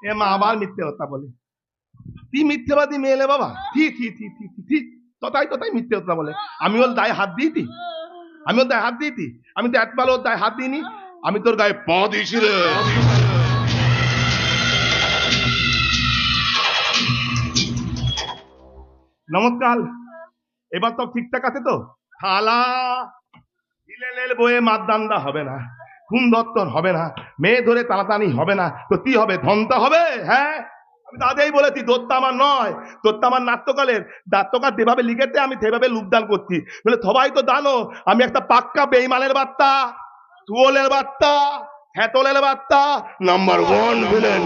এ মা আবার মিথ্যে কথা বলে। তুই মিথ্যেবাদী মেয়েলে বাবা, ঠিক তথাই মিথ্যে কথা বলে। আমি ওর দায়ে হাত দিইতি? আমি ওর দায়ে হাত দিইতি? আমি তো একবার ওর দায়ে হাত দিইনি। আমি তোর গায়ে পা দিয়েছি রে। নমস্কার, এবার তো ঠিকঠাক আছে তো? থালা হিলেলের বয়ে মারদান্দা হবে না, খুন দত্তর হবে না, মেয়ে ধরে টানাটানি হবে না, তো কি হবে? ধনতা হবে। হ্যাঁ, আমি দাদাই বলেছি দত্তা আমার নয়, দত্তা আমার নাট্যকালের। নাট্যকার যেভাবে লিখেছে আমি সেভাবে লুকদান করছি। বলে সবাই তো জানো আমি একটা পাক্কা বেইমানের বার্তা, তুয়োলের বার্তা, হ্যাতলের বার্তা, নাম্বার 1 ভিলেন।